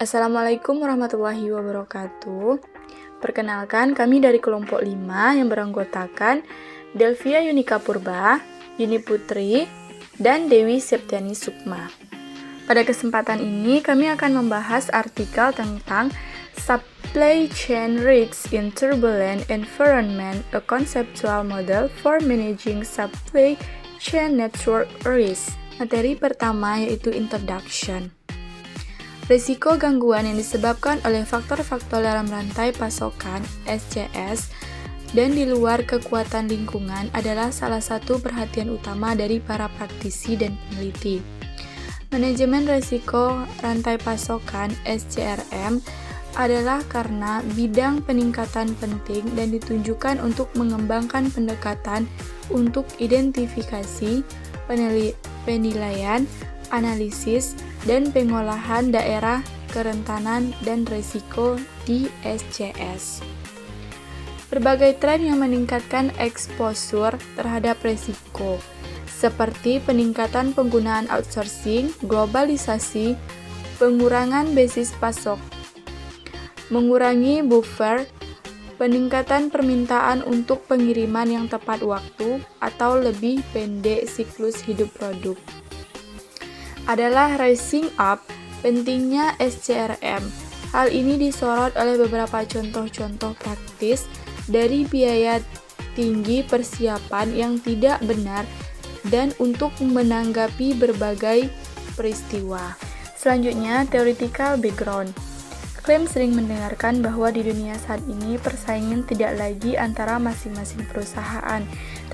Assalamualaikum warahmatullahi wabarakatuh. Perkenalkan, kami dari kelompok 5 yang beranggotakan Delvia Yunika Purba, Yuni Putri, dan Dewi Septiani Sukma. Pada kesempatan ini, kami akan membahas artikel tentang Supply Chain Risks in Turbulent Environment, a Conceptual Model for Managing Supply Chain Network Risk. Materi pertama yaitu Introduction. Risiko gangguan yang disebabkan oleh faktor-faktor dalam rantai pasokan (SCS) dan di luar kekuatan lingkungan adalah salah satu perhatian utama dari para praktisi dan peneliti. Manajemen risiko rantai pasokan (SCRM) adalah karena bidang peningkatan penting dan ditunjukkan untuk mengembangkan pendekatan untuk identifikasi, penilaian, analisis, dan pengolahan daerah kerentanan dan risiko di SCS. Berbagai tren yang meningkatkan exposure terhadap risiko, seperti peningkatan penggunaan outsourcing, globalisasi, pengurangan basis pasok, mengurangi buffer, peningkatan permintaan untuk pengiriman yang tepat waktu atau lebih pendek siklus hidup produk, adalah rising up pentingnya SCRM. Hal ini disorot oleh beberapa contoh-contoh praktis dari biaya tinggi persiapan yang tidak benar dan untuk menanggapi berbagai peristiwa. Selanjutnya, theoretical background. Klaim sering mendengarkan bahwa di dunia saat ini persaingan tidak lagi antara masing-masing perusahaan,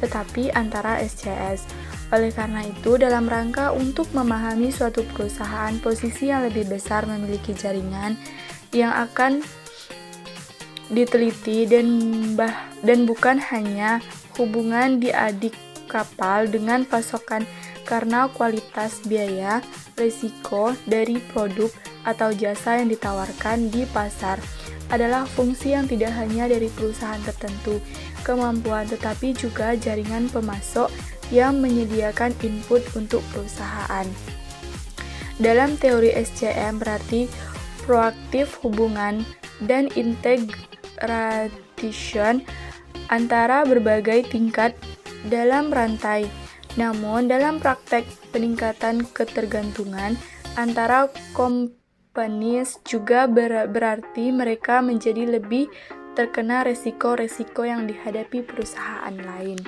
tetapi antara SCS. Oleh karena itu, dalam rangka untuk memahami suatu perusahaan, posisi yang lebih besar memiliki jaringan yang akan diteliti dan bukan hanya hubungan di adik kapal dengan pasokan karena kualitas biaya, risiko dari produk atau jasa yang ditawarkan di pasar adalah fungsi yang tidak hanya dari perusahaan tertentu, kemampuan tetapi juga jaringan pemasok yang menyediakan input untuk perusahaan. Dalam teori SCM berarti proaktif hubungan dan integration antara berbagai tingkat dalam rantai. Namun dalam praktek peningkatan ketergantungan antara companies juga berarti mereka menjadi lebih terkena resiko-resiko yang dihadapi perusahaan lain.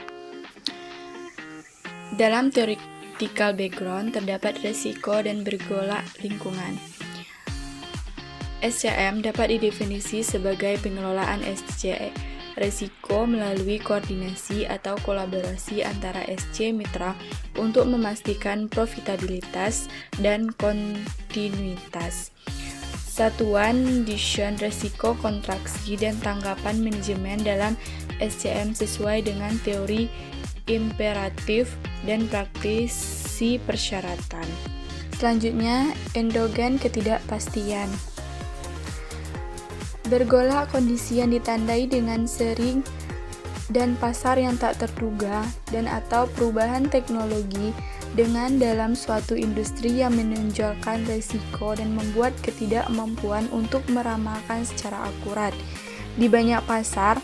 Dalam theoretical background terdapat risiko dan bergolak lingkungan. SCM dapat didefinisi sebagai pengelolaan SC risiko melalui koordinasi atau kolaborasi antara SC mitra untuk memastikan profitabilitas dan kontinuitas. Satuan decision risiko kontraksi dan tanggapan manajemen dalam SCM sesuai dengan teori imperatif dan praktisi persyaratan. Selanjutnya, endogen ketidakpastian. Bergolak kondisi yang ditandai dengan sering dan pasar yang tak terduga dan atau perubahan teknologi dengan dalam suatu industri yang menonjolkan risiko dan membuat ketidakmampuan untuk meramalkan secara akurat. Di banyak pasar,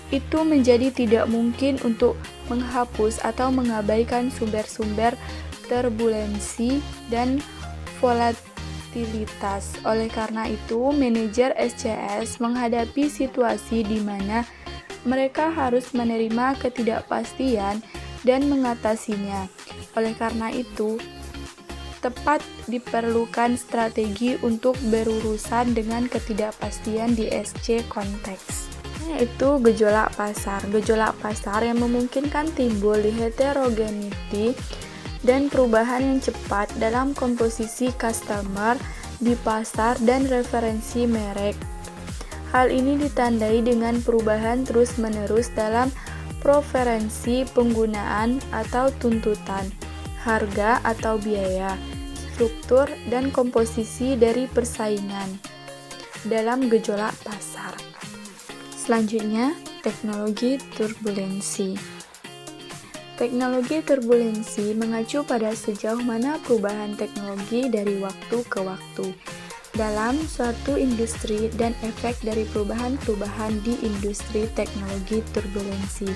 itu menjadi tidak mungkin untuk menghapus atau mengabaikan sumber-sumber turbulensi dan volatilitas. Oleh karena itu, manajer SCS menghadapi situasi di mana mereka harus menerima ketidakpastian dan mengatasinya. Oleh karena itu, tepat diperlukan strategi untuk berurusan dengan ketidakpastian di SC konteks. Yaitu gejolak pasar. Gejolak pasar yang memungkinkan timbul di heterogeneity dan perubahan yang cepat dalam komposisi customer di pasar dan referensi merek. Hal ini ditandai dengan perubahan terus-menerus dalam preferensi penggunaan atau tuntutan, harga atau biaya, struktur dan komposisi dari persaingan dalam gejolak pasar. Selanjutnya, teknologi turbulensi. Teknologi turbulensi mengacu pada sejauh mana perubahan teknologi dari waktu ke waktu. dalam suatu industri dan efek dari perubahan-perubahan di industri teknologi turbulensi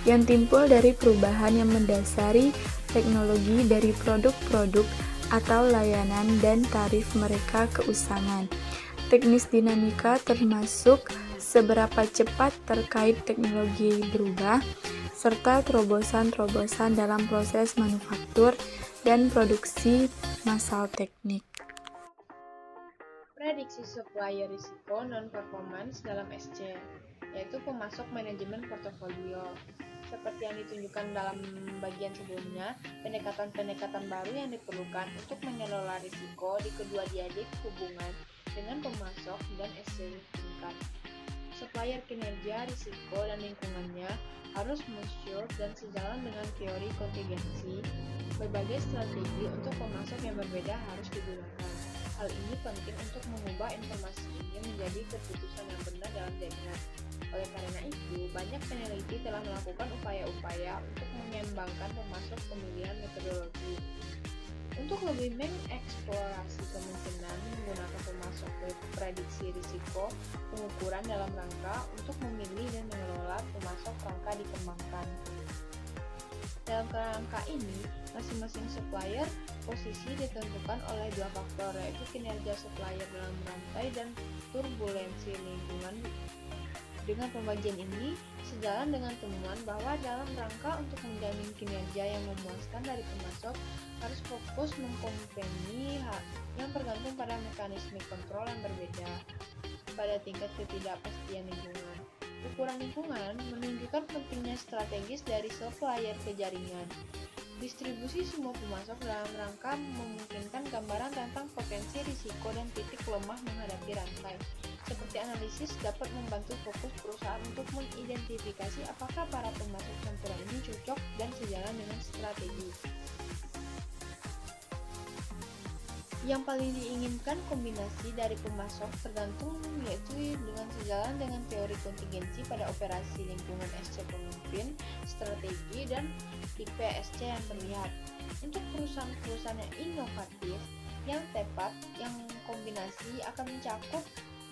yang timbul dari perubahan yang mendasari teknologi dari produk-produk atau layanan dan tarif mereka keusangan. Teknis dinamika termasuk seberapa cepat terkait teknologi berubah, serta terobosan-terobosan dalam proses manufaktur dan produksi massal teknik. Prediksi supplier risiko non-performance dalam SC, yaitu pemasok manajemen portofolio. Seperti yang ditunjukkan dalam bagian sebelumnya, pendekatan-pendekatan baru yang diperlukan untuk mengelola risiko di kedua diadik hubungan dengan pemasok dan SC tingkat. Supplier kinerja, risiko, dan lingkungannya harus mature dan sejalan dengan teori kontingensi. Berbagai strategi untuk pemasok yang berbeda harus digunakan. Hal ini penting untuk mengubah informasi ini menjadi keputusan yang benar dalam jaringan. Oleh karena itu, banyak peneliti telah melakukan upaya-upaya untuk menyeimbangkan pemasok pemilihan metodologi. Untuk lebih mengeksplorasi kemungkinan menggunakan pemasok prediksi risiko pengukuran dalam rangka untuk memilih dan mengelola pemasok rangka dikembangkan. Dalam kerangka ini, masing-masing supplier posisi ditentukan oleh dua faktor, yaitu kinerja supplier dalam rantai dan turbulensi lingkungan. Dengan pembagian ini, sejalan dengan temuan bahwa dalam rangka untuk menjamin kinerja yang memuaskan dari pemasok, harus fokus mengkompeni yang bergantung pada mekanisme kontrol yang berbeda pada tingkat ketidakpastian lingkungan. Ukuran lingkungan menunjukkan pentingnya strategis dari supplier ke jaringan. Distribusi semua pemasok dalam rangka memungkinkan gambaran tentang potensi risiko dan titik lemah menghadapi rantai. Seperti analisis dapat membantu fokus perusahaan untuk mengidentifikasi apakah para pemasok campuran ini cocok dan sejalan dengan strategi. Yang paling diinginkan kombinasi dari pemasok tergantung, yaitu dengan sejalan dengan teori kontingensi pada operasi lingkungan SC pemimpin, strategi, dan tipe SC yang terlihat. Untuk perusahaan-perusahaan yang inovatif, yang tepat, yang kombinasi akan mencakup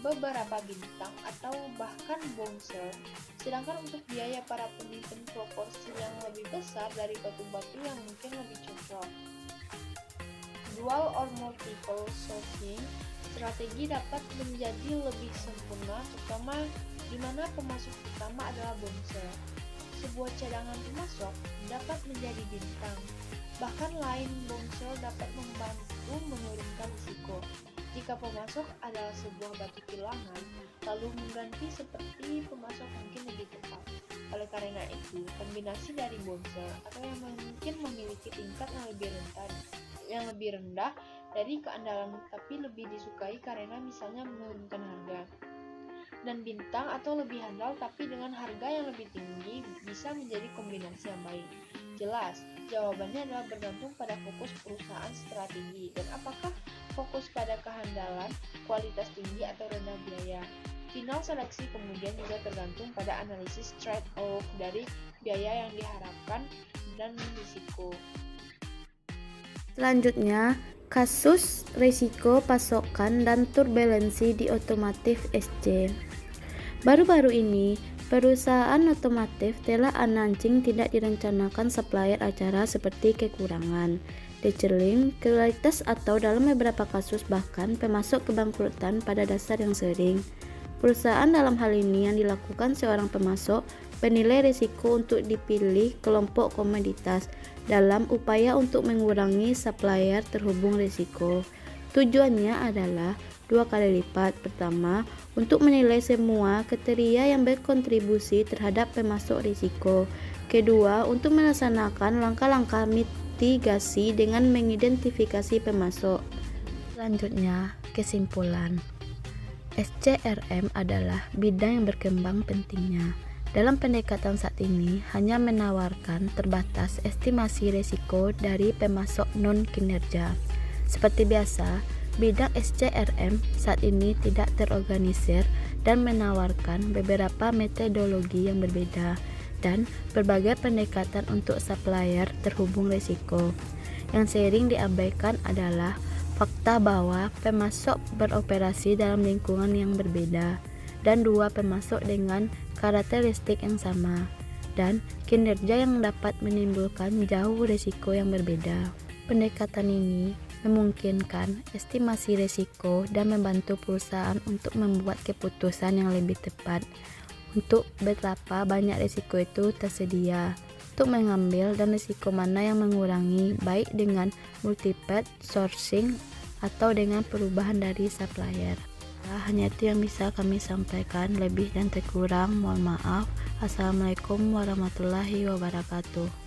beberapa bintang atau bahkan bouncer, sedangkan untuk biaya para pemimpin proporsi yang lebih besar dari batu-batu yang mungkin lebih cocok. Dual or multiple sourcing strategi dapat menjadi lebih sempurna, terutama di mana pemasok utama adalah bouncer. Sebuah cadangan pemasok dapat menjadi bintang, bahkan lain bouncer dapat membantu menurunkan risiko. Jika pemasok adalah sebuah batu kilangan, lalu mengganti seperti pemasok mungkin lebih tepat. Oleh karena itu, kombinasi dari bouncer atau yang mungkin memiliki tingkat yang lebih rendah dari keandalan tapi lebih disukai karena misalnya menurunkan harga, dan bintang atau lebih handal tapi dengan harga yang lebih tinggi bisa menjadi kombinasi yang baik. Jelas, jawabannya adalah bergantung pada fokus perusahaan strategi dan apakah fokus pada kehandalan, kualitas tinggi atau rendah biaya. Final seleksi kemudian juga tergantung pada analisis trade-off dari biaya yang diharapkan dan risiko. Selanjutnya, kasus risiko pasokan dan turbulensi di otomotif SC. Baru-baru ini, perusahaan otomotif telah announcing tidak direncanakan supplier acara seperti kekurangan, detailing, kualitas atau dalam beberapa kasus bahkan pemasok kebangkrutan pada dasar yang sering. Perusahaan dalam hal ini yang dilakukan seorang pemasok penilai risiko untuk dipilih kelompok komoditas dalam upaya untuk mengurangi supplier terhubung risiko. Tujuannya adalah dua kali lipat. Pertama, untuk menilai semua kriteria yang berkontribusi terhadap pemasok risiko. Kedua, untuk melaksanakan langkah-langkah mitigasi dengan mengidentifikasi pemasok. Selanjutnya, kesimpulan. SCRM adalah bidang yang berkembang pentingnya. Dalam pendekatan saat ini, hanya menawarkan terbatas estimasi risiko dari pemasok non-kinerja. Seperti biasa, bidang SCRM saat ini tidak terorganisir dan menawarkan beberapa metodologi yang berbeda dan berbagai pendekatan untuk supplier terhubung risiko. Yang sering diabaikan adalah fakta bahwa pemasok beroperasi dalam lingkungan yang berbeda dan dua pemasok dengan karakteristik yang sama dan kinerja yang dapat menimbulkan jauh risiko yang berbeda. Pendekatan ini memungkinkan estimasi risiko dan membantu perusahaan untuk membuat keputusan yang lebih tepat untuk betapa banyak risiko itu tersedia untuk mengambil dan risiko mana yang mengurangi, baik dengan multi-path sourcing atau dengan perubahan dari supplier. Hanya itu yang bisa kami sampaikan, lebih dan terkurang mohon maaf. Assalamualaikum warahmatullahi wabarakatuh.